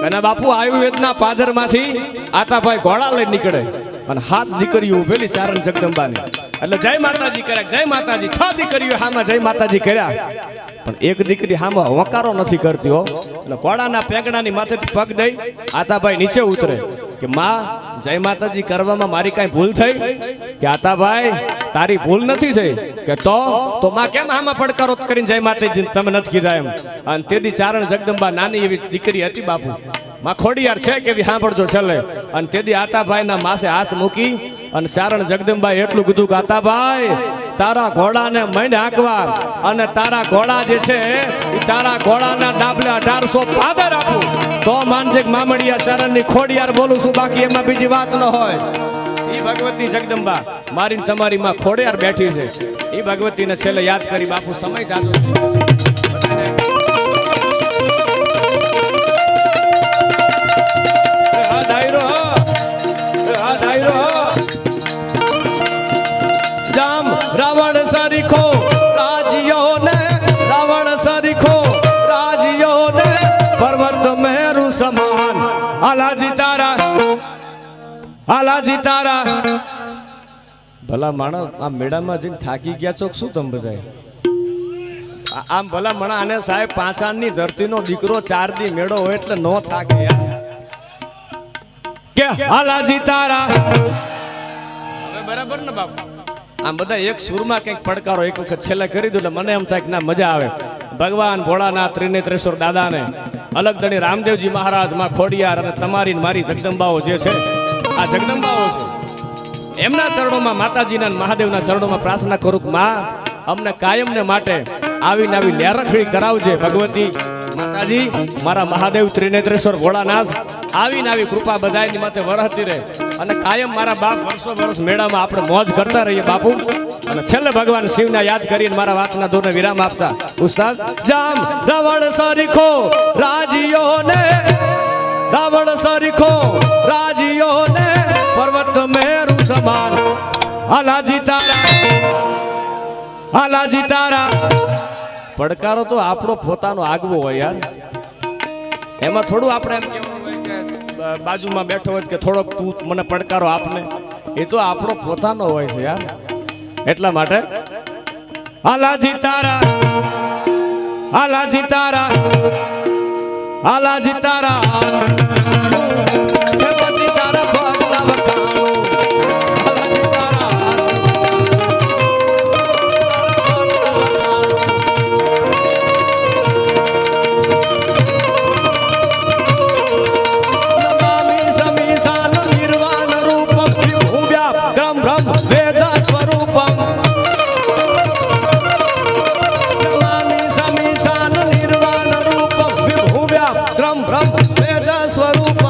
અને બાપુ આયુર્વેદના પાદરમાંથી આતાભાઈ ઘોડા લઈને નીકળે અને 7 દીકરીઓ ઉભેલી ચારણ જગદંબાની એટલે જય માતાજી કર્યા, જય માતાજી. 6 દીકરીઓ હામાં જય માતાજી કર્યા, પણ એક દીકરી હામાં વકારો નથી કરતી હો. એટલે ઘોડાના પેંગડાની માથેથી પગ દઈ આતાભાઈ નીચે ઉતરે કે માં જય માતાજી કરવામાં મારી કાંઈ ભૂલ થઈ? કે આતાભાઈ તારી ભૂલ નથી થઈ. કે તો માં કેમ હામાં પડકારો કરીને જય માતાજી તમે નથી કીધા એમ? અને તેથી ચારણ જગદંબા નાની એવી દીકરી હતી બાપુ, માં ખોડિયાર છે કે સાંભળજો છેલ્લે. અને તેથી આતાભાઈ ના માથે હાથ મૂકી અને ચારણ જગદંબાએ એટલું કીધું કે આતાભાઈ તારા ઘોડાને મંડ હાંકવા અને તારા ઘોડા જે છે એ તારા ઘોડાના ડાબલે 1800 પાદર આપું તો માનજે મામડિયા ચારણની ખોડિયાર બોલું છું, બાકી એમાં બીજી વાત ન હોય. ઈ ભગવતી જગદંબા મારી તમારી માં ખોડિયાર બેઠી છે. ઈ ભગવતીને છેલ્લે યાદ કરી બાપુ સમય જાતો રાવણ સરીખો રાજીયો ને, રાવણ સરીખો રાજીયો ને, પર્વત મેરુ સમાન. આલાજી તારા, આલાજી તારા. ભલા માણસ આ મેળામાં જઈને થાકી ગયા છો શું તમે બધા? આમ ભલા મણા આને સાહેબ 5 આનની ધરતીનો દીકરો 4 દી મેળો હોય એટલે નો થાકે યાર. કે આલાજી તારા બરાબર ને બાપુ? આમ બધા એક સુરમાં કંઈક પડકારો એક વખત છેલ્લે કરી દો એટલે મને એમ થાય કે ના મજા આવે. ભગવાન ભોળાનાથ ત્રિનેત્રેશ્વર દાદાને અલગ ધણી રામદેવજી મહારાજ માં ખોડિયાર અને તમારી મારી જગદંબાઓ જે છે આ જગદંબાઓ છે એમના ચરણોમાં માતાજીના મહાદેવના ચરણોમાં પ્રાર્થના કરું કે માં અમને કાયમને માટે આવીને આવી લેરખડી કરાવજે ભગવતી માતાજી. મારા મહાદેવ ત્રિનેત્રેશ્વર ભોળાનાથ આવીને આવી કૃપા બધાની માથે વરહતી રહે અને કાયમ મારા બાપ વર્ષો વર્ષ મેળામાં આપણે મોજ કરતા રહીએ બાપુ. અને છેલ્લે ભગવાન શિવને યાદ કરીને મારા વાતના દોરને વિરામ આપતા ઉસ્તાદ. જામ રાવણ સરીખો રાજીયો ને, રાવણ સરીખો રાજીયો ને, પર્વત મેરુ સમાન. આલાજી તારા, આલાજી તારા. પડકારો તો આપણો પોતાનો આગવો હોય યાર. એમાં થોડું આપણે એમ કેવું બાજુમાં બેઠો હોય કે થોડોક તું મને પડકારો આપને, એ તો આપણો પોતાનો હોય છે યાર. એટલા માટે આલાજી તારા, આલાજી તારા, આલાજી તારા. સ્વરૂપ